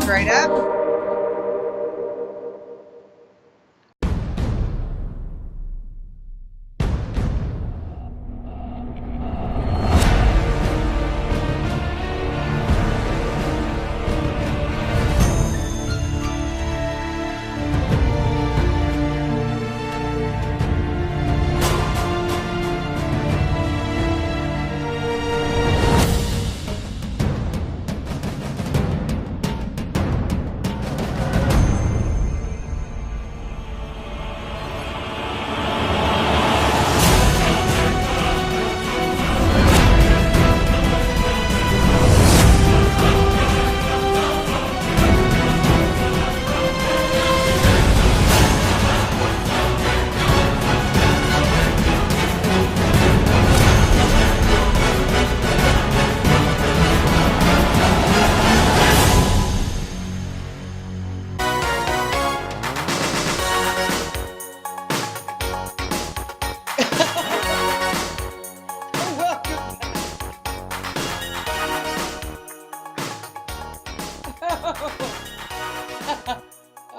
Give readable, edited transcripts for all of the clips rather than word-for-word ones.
Straight up.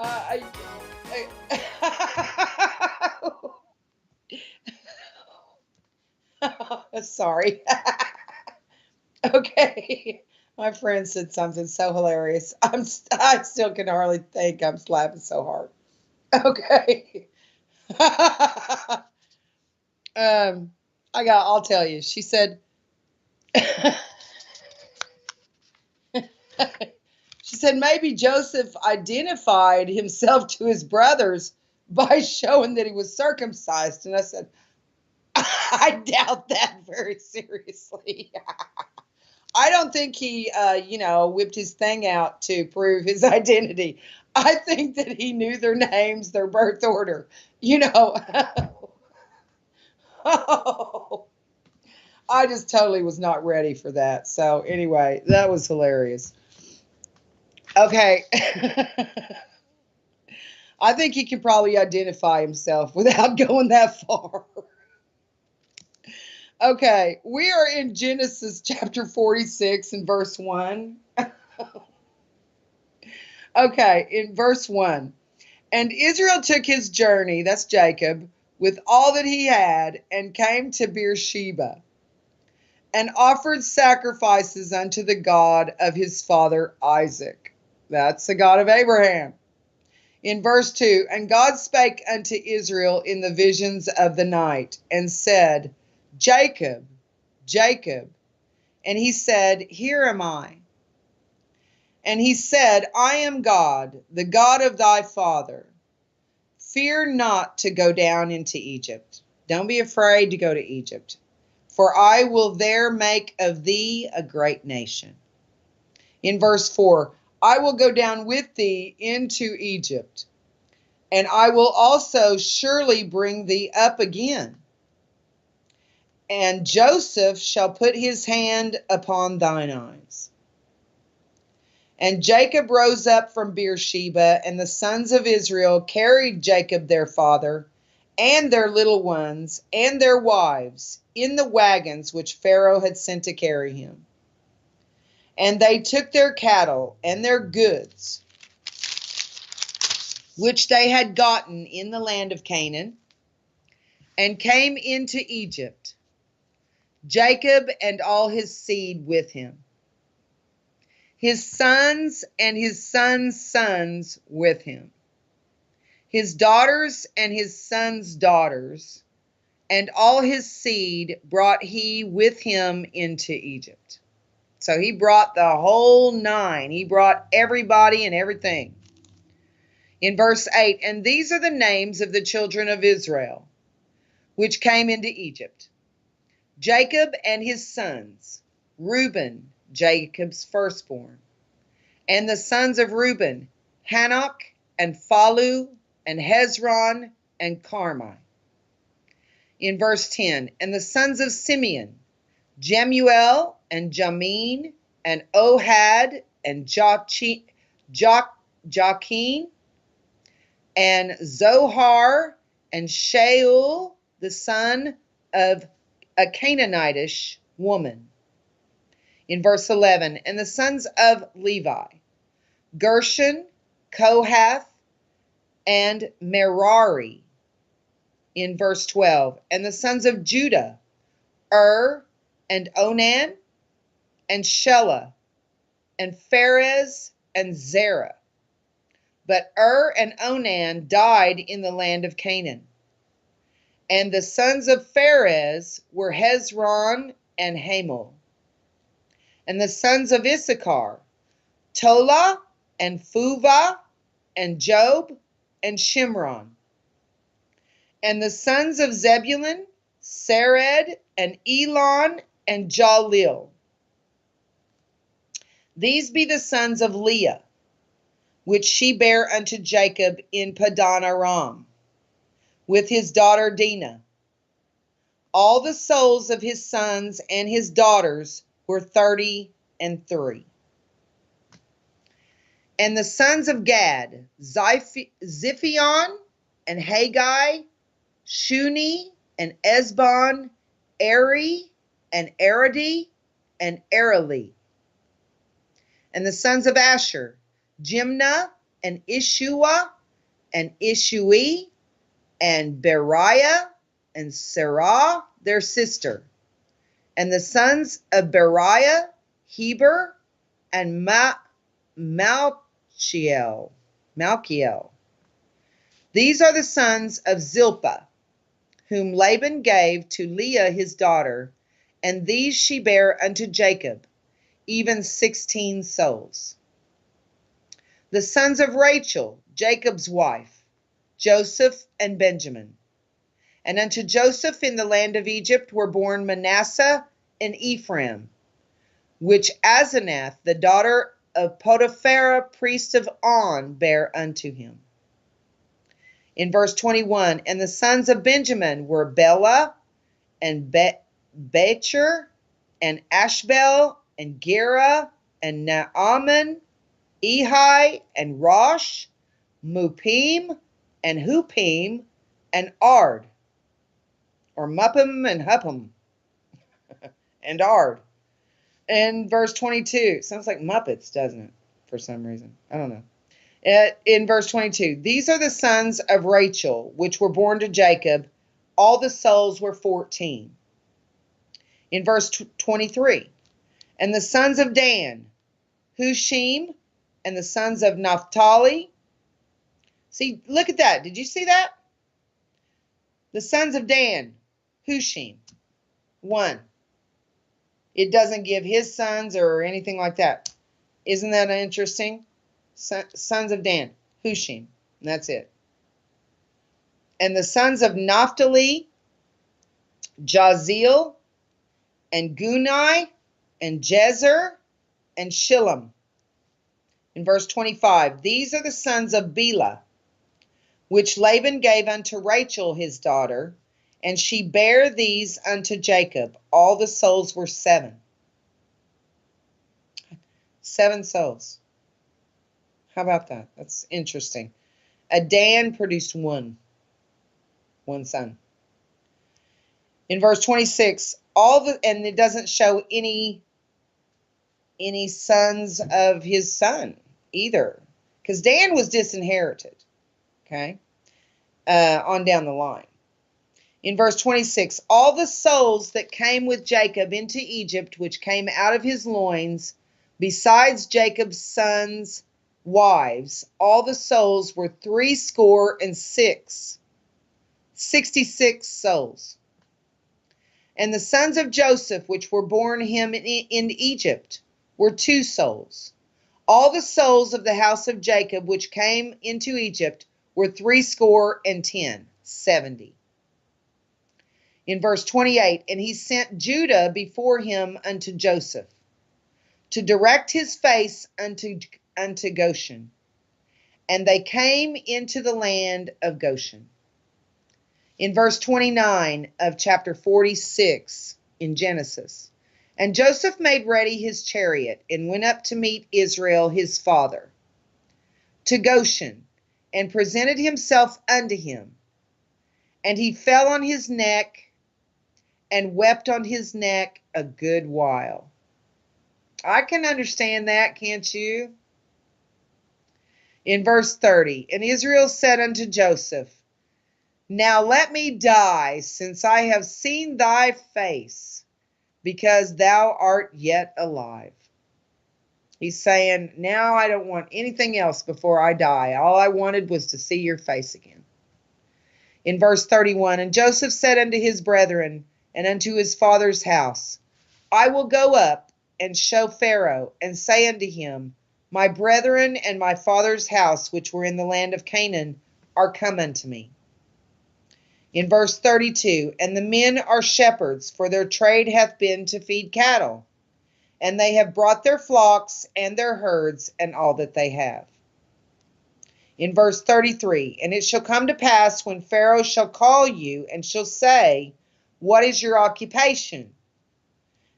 I, Sorry. Okay. My friend said something so hilarious. I still can hardly think. I'm laughing so hard. Okay. I'll tell you. She said, she said maybe Joseph identified himself to his brothers by showing that he was circumcised. And I said, I doubt that very seriously. I don't think he, whipped his thing out to prove his identity. I think that he knew their names, their birth order, you know. Oh, I just totally was not ready for that. So anyway, that was hilarious. Okay. I think he can probably identify himself without going that far. Okay, we are in Genesis chapter 46 and verse 1. Okay, in verse 1. And Israel took his journey, that's Jacob, with all that he had, and came to Beersheba, and offered sacrifices unto the God of his father Isaac. That's the God of Abraham. In verse 2, and God spake unto Israel in the visions of the night, and said, Jacob, Jacob. And he said, Here am I. And he said, I am God, the God of thy father. Fear not to go down into Egypt. Don't be afraid to go to Egypt, for I will there make of thee a great nation. In verse 4, I will go down with thee into Egypt, and I will also surely bring thee up again. And Joseph shall put his hand upon thine eyes. And Jacob rose up from Beersheba, and the sons of Israel carried Jacob their father, and their little ones, and their wives, in the wagons which Pharaoh had sent to carry him. And they took their cattle and their goods, which they had gotten in the land of Canaan, and came into Egypt, Jacob and all his seed with him, his sons and his sons' sons with him, his daughters and his sons' daughters, and all his seed brought he with him into Egypt. So he brought the whole nine. He brought everybody and everything. In verse 8, and these are the names of the children of Israel, which came into Egypt. Jacob and his sons, Reuben, Jacob's firstborn, and the sons of Reuben, Hanok and Phalu and Hezron and Carmi. In verse 10, and the sons of Simeon, Jemuel and Jamin and Ohad and Jachin and Zohar and Shaul, the son of a Canaanitish woman. In verse 11, and the sons of Levi, Gershon, Kohath, and Merari. In verse 12, and the sons of Judah, and Onan, and Shelah, and Pharez, and Zerah. But and Onan died in the land of Canaan. And the sons of Pharez were Hezron and Hamul. And the sons of Issachar, Tola, and Phuvah, and Job, and Shimron. And the sons of Zebulun, Sered, and Elon, and Jalil. These be the sons of Leah, which she bare unto Jacob in Padan Aram, with his daughter Dinah. All the souls of his sons and his daughters were 33. And the sons of Gad, Ziphion, and Haggai, Shuni, and Esbon, Eri, and Aradi, and Arali. And the sons of Asher, Jimnah, and Ishua, and Ishui, and Beriah, and Sarah, their sister. And the sons of Beriah, Heber, and Malchiel. These are the sons of Zilpah, whom Laban gave to Leah his daughter, and these she bare unto Jacob, even 16 souls. The sons of Rachel, Jacob's wife, Joseph and Benjamin. And unto Joseph in the land of Egypt were born Manasseh and Ephraim, which Asenath, the daughter of Potiphera, priest of On, bare unto him. In verse 21, and the sons of Benjamin were Bela, and Becher, and Ashbel, and Gera, and Naaman, Ehi, and Rosh, Mupim, and Hupim, and Ard, or Muppim and Huppim, and Ard. In verse 22, sounds like Muppets, doesn't it? For some reason. I don't know. In verse 22, these are the sons of Rachel, which were born to Jacob. All the souls were 14. In verse 23, and the sons of Dan, Hushim, and the sons of Naphtali. See, look at that. Did you see that? The sons of Dan, Hushim, 1. It doesn't give his sons or anything like that. Isn't that interesting? Sons of Dan, Hushim, and that's it. And the sons of Naphtali, Jazeel, and Gunai, and Jezer, and Shillem. In verse 25, these are the sons of Bela, which Laban gave unto Rachel his daughter, and she bare these unto Jacob. All the souls were 7. 7 souls. How about that? That's interesting. A Dan produced one son. In verse 26, and it doesn't show any sons of his son either, because Dan was disinherited. Okay, on down the line. In verse 26, all the souls that came with Jacob into Egypt, which came out of his loins, besides Jacob's sons' wives, all the souls were 66 souls. And the sons of Joseph, which were born him in Egypt, were 2 souls. All the souls of the house of Jacob, which came into Egypt, were 70. In verse 28, and he sent Judah before him unto Joseph, to direct his face unto Goshen. And they came into the land of Goshen. In verse 29 of chapter 46 in Genesis, and Joseph made ready his chariot, and went up to meet Israel his father, to Goshen, and presented himself unto him. And he fell on his neck, and wept on his neck a good while. I can understand that, can't you? In verse 30, and Israel said unto Joseph, Now let me die, since I have seen thy face, because thou art yet alive. He's saying, now I don't want anything else before I die. All I wanted was to see your face again. In verse 31, and Joseph said unto his brethren and unto his father's house, I will go up and show Pharaoh, and say unto him, My brethren and my father's house, which were in the land of Canaan, are come unto me. In verse 32, and the men are shepherds, for their trade hath been to feed cattle, and they have brought their flocks and their herds and all that they have. In verse 33, and it shall come to pass when Pharaoh shall call you and shall say, What is your occupation?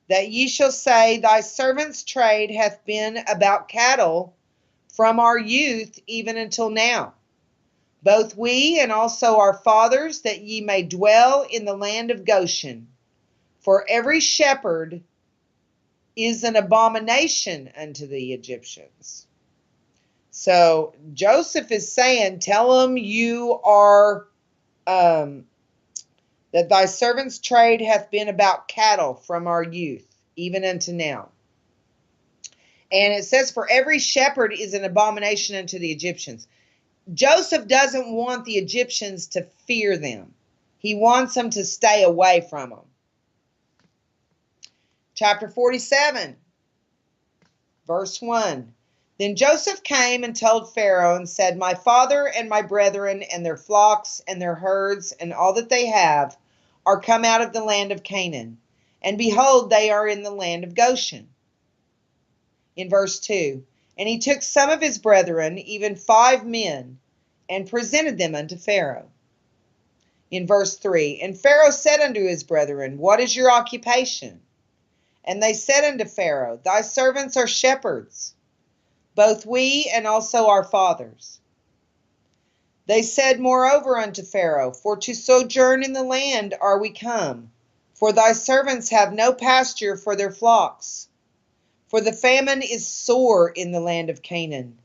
That ye shall say, Thy servant's trade hath been about cattle from our youth even until now, both we and also our fathers, that ye may dwell in the land of Goshen. For every shepherd is an abomination unto the Egyptians. So Joseph is saying, tell them you are, that thy servant's trade hath been about cattle from our youth, even unto now. And it says, for every shepherd is an abomination unto the Egyptians. Joseph doesn't want the Egyptians to fear them. He wants them to stay away from them. Chapter 47, verse 1. Then Joseph came and told Pharaoh and said, My father and my brethren and their flocks and their herds and all that they have are come out of the land of Canaan. And behold, they are in the land of Goshen. In verse 2, and he took some of his brethren, even 5 men, and presented them unto Pharaoh. In verse 3, and Pharaoh said unto his brethren, What is your occupation? And they said unto Pharaoh, Thy servants are shepherds, both we and also our fathers. They said moreover unto Pharaoh, For to sojourn in the land are we come, for thy servants have no pasture for their flocks. For the famine is sore in the land of Canaan.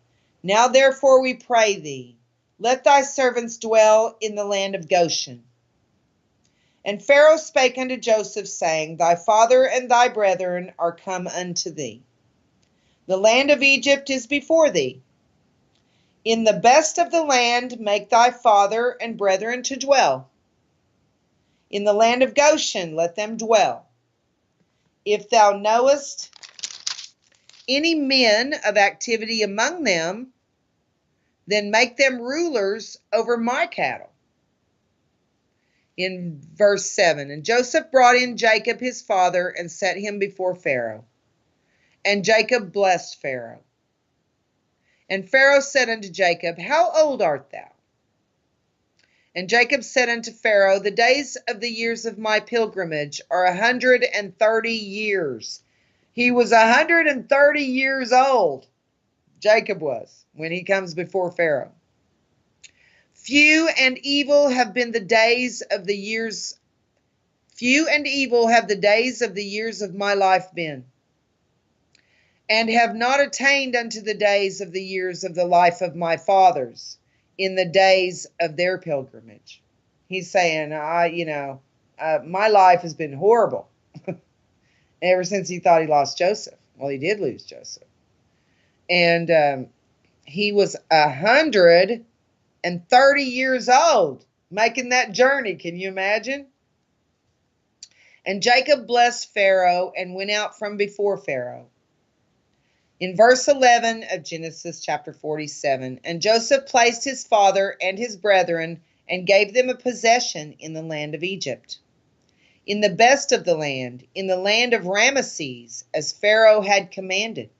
Now therefore we pray thee, let thy servants dwell in the land of Goshen. And Pharaoh spake unto Joseph, saying, Thy father and thy brethren are come unto thee. The land of Egypt is before thee. In the best of the land make thy father and brethren to dwell. In the land of Goshen let them dwell. If thou knowest any men of activity among them, then make them rulers over my cattle. In verse 7, and Joseph brought in Jacob his father and set him before Pharaoh. And Jacob blessed Pharaoh. And Pharaoh said unto Jacob, How old art thou? And Jacob said unto Pharaoh, The days of the years of my pilgrimage are 130 years. He was 130 years old, Jacob was, when he comes before Pharaoh. Few and evil have the days of the years of my life been, and have not attained unto the days of the years of the life of my fathers in the days of their pilgrimage. He's saying, my life has been horrible ever since he thought he lost Joseph. Well, he did lose Joseph. And he was 130 years old making that journey. Can you imagine? And Jacob blessed Pharaoh and went out from before Pharaoh. In verse 11 of Genesis chapter 47, and Joseph placed his father and his brethren and gave them a possession in the land of Egypt, in the best of the land, in the land of Ramesses, as Pharaoh had commanded.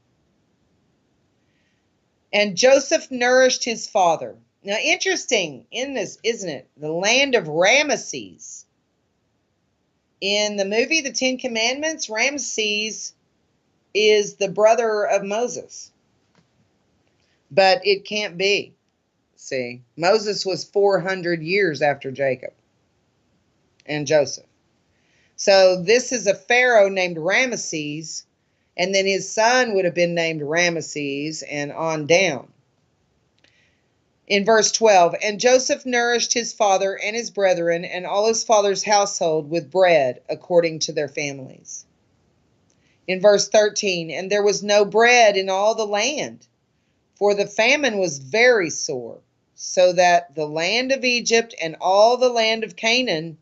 And Joseph nourished his father. Now, interesting in this, isn't it? The land of Ramesses. In the movie The 10 Commandments, Ramesses is the brother of Moses. But it can't be. See, Moses was 400 years after Jacob and Joseph. So this is a pharaoh named Ramesses, and then his son would have been named Ramesses, and on down. In verse 12, and Joseph nourished his father and his brethren and all his father's household with bread according to their families. In verse 13, and there was no bread in all the land, for the famine was very sore, so that the land of Egypt and all the land of Canaan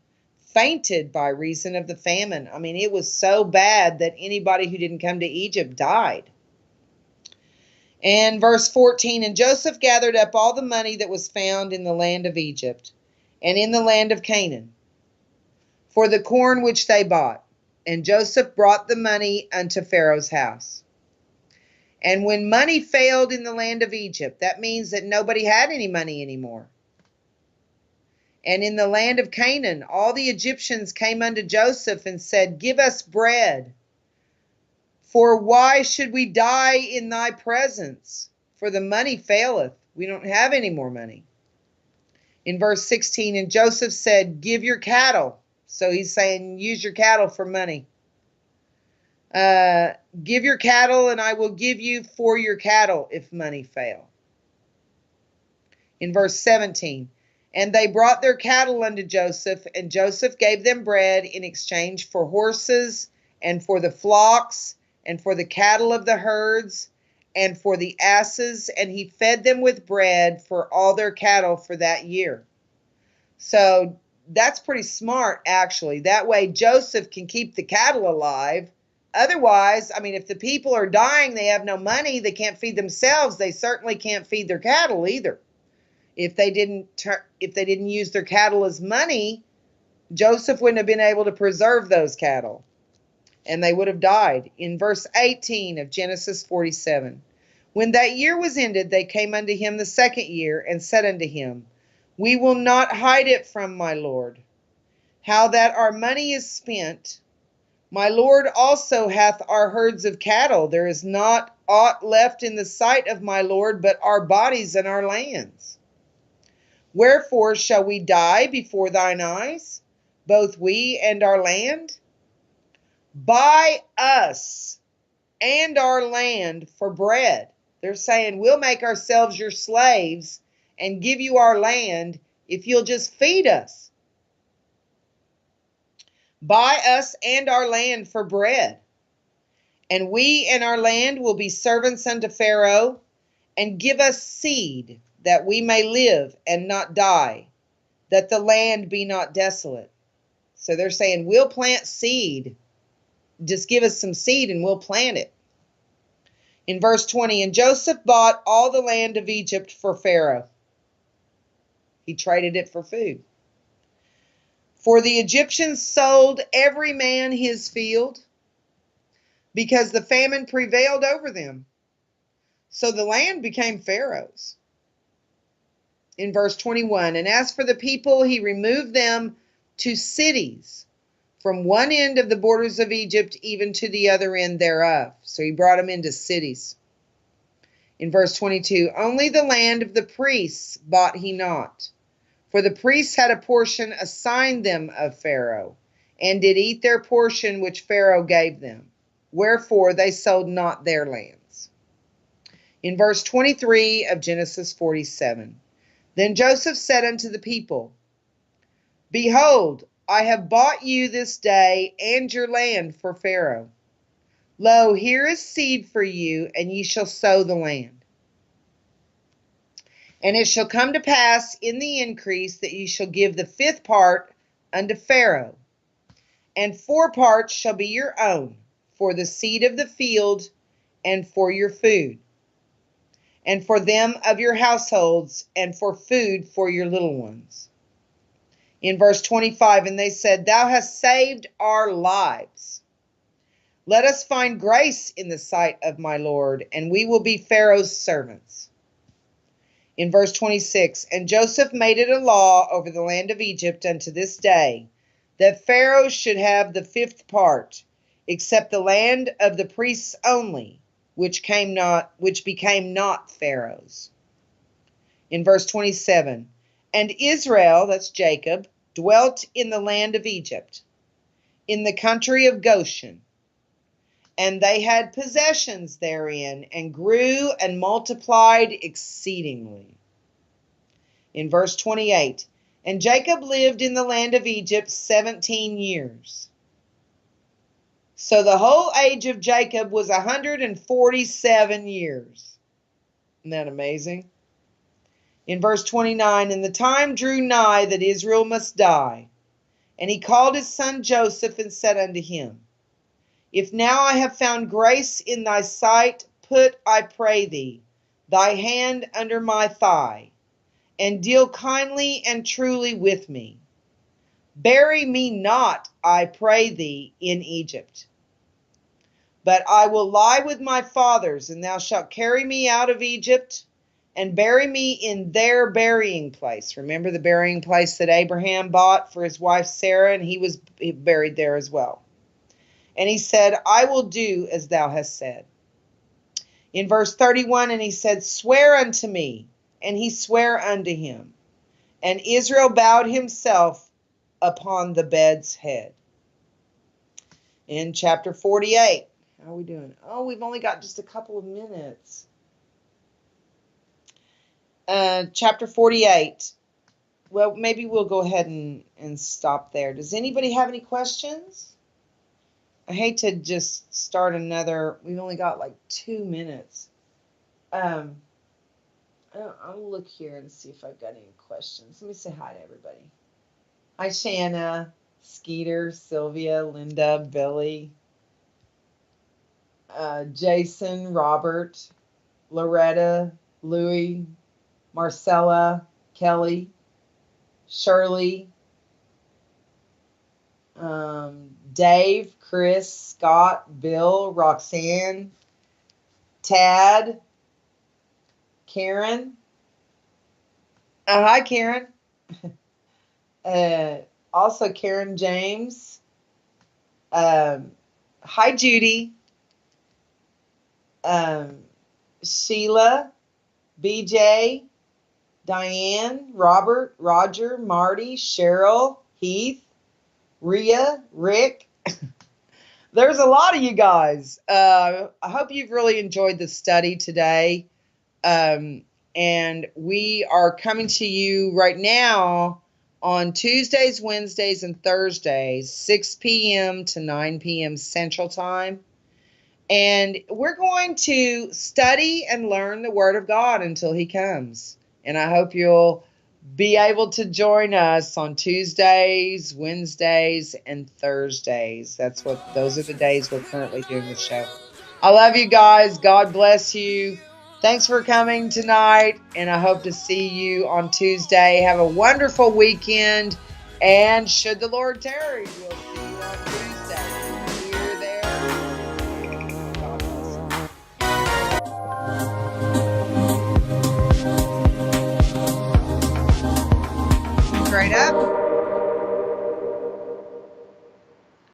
fainted by reason of the famine. I mean, it was so bad that anybody who didn't come to Egypt died. And verse 14, and Joseph gathered up all the money that was found in the land of Egypt and in the land of Canaan for the corn which they bought. And Joseph brought the money unto Pharaoh's house. And when money failed in the land of Egypt, that means that nobody had any money anymore. And in the land of Canaan, all the Egyptians came unto Joseph and said, give us bread. For why should we die in thy presence? For the money faileth. We don't have any more money. In verse 16, and Joseph said, give your cattle. So he's saying, use your cattle for money. Give your cattle, and I will give you for your cattle if money fail. In verse 17, and they brought their cattle unto Joseph, and Joseph gave them bread in exchange for horses, and for the flocks, and for the cattle of the herds, and for the asses, and he fed them with bread for all their cattle for that year. So that's pretty smart, actually. That way Joseph can keep the cattle alive. Otherwise, I mean, if the people are dying, they have no money, they can't feed themselves, they certainly can't feed their cattle either. If they didn't use their cattle as money, Joseph wouldn't have been able to preserve those cattle, and they would have died. In verse 18 of Genesis 47, when that year was ended, they came unto him the second year, and said unto him, we will not hide it from my Lord, how that our money is spent. My Lord also hath our herds of cattle. There is not aught left in the sight of my Lord, but our bodies and our lands. Wherefore shall we die before thine eyes, both we and our land? Buy us and our land for bread. They're saying, we'll make ourselves your slaves and give you our land if you'll just feed us. Buy us and our land for bread. And we and our land will be servants unto Pharaoh, and give us seed, that we may live and not die, that the land be not desolate. So they're saying, we'll plant seed. Just give us some seed and we'll plant it. In verse 20, and Joseph bought all the land of Egypt for Pharaoh. He traded it for food. For the Egyptians sold every man his field, because the famine prevailed over them. So the land became Pharaoh's. In verse 21, and as for the people, he removed them to cities, from one end of the borders of Egypt even to the other end thereof. So he brought them into cities. In verse 22, only the land of the priests bought he not, for the priests had a portion assigned them of Pharaoh, and did eat their portion which Pharaoh gave them. Wherefore they sold not their lands. In verse 23 of Genesis 47, then Joseph said unto the people, behold, I have bought you this day and your land for Pharaoh. Lo, here is seed for you, and ye shall sow the land. And it shall come to pass in the increase that ye shall give the fifth part unto Pharaoh, and 4 parts shall be your own, for the seed of the field, and for your food, and for them of your households, and for food for your little ones. In verse 25, and they said, thou hast saved our lives. Let us find grace in the sight of my Lord, and we will be Pharaoh's servants. In verse 26, and Joseph made it a law over the land of Egypt unto this day, that Pharaoh should have the 5th part, except the land of the priests only, which became not Pharaoh's. In verse 27, and Israel, that's Jacob, dwelt in the land of Egypt. in the country of Goshen. And they had possessions therein, and grew and multiplied exceedingly. In verse 28, and Jacob lived in the land of Egypt 17 years. So the whole age of Jacob was 147 years. Isn't that amazing? In verse 29, and the time drew nigh that Israel must die. And he called his son Joseph and said unto him, if now I have found grace in thy sight, put, I pray thee, thy hand under my thigh, and deal kindly and truly with me. Bury me not, I pray thee, in Egypt. But I will lie with my fathers, and thou shalt carry me out of Egypt, and bury me in their burying place. Remember the burying place that Abraham bought for his wife Sarah, and he was buried there as well. And he said, I will do as thou hast said. In verse 31, and he said, swear unto me. And he sware unto him. And Israel bowed himself upon the bed's head. In chapter 48, how are we doing? Oh, we've only got just a couple of minutes. Chapter 48. Well, maybe we'll go ahead and stop there. Does anybody have any questions? I hate to just start another. We've only got like 2 minutes. I'll look here and see if I've got any questions. Let me say hi to everybody. Hi, Shanna, Skeeter, Sylvia, Linda, Billy, Jason, Robert, Loretta, Louie, Marcella, Kelly, Shirley, Dave, Chris, Scott, Bill, Roxanne, Tad, Karen. Hi, Karen. Also, Karen James. Hi, Judy. Sheila, BJ, Diane, Robert, Roger, Marty, Cheryl, Heath, Rhea, Rick. There's a lot of you guys. I hope you've really enjoyed the study today. And we are coming to you right now on Tuesdays, Wednesdays, and Thursdays, 6 p.m. to 9 p.m. Central Time. And we're going to study and learn the Word of God until He comes. And I hope you'll be able to join us on Tuesdays, Wednesdays, and Thursdays. Those are the days we're currently doing the show. I love you guys. God bless you. Thanks for coming tonight, and I hope to see you on Tuesday. Have a wonderful weekend, and should the Lord tarry, we'll see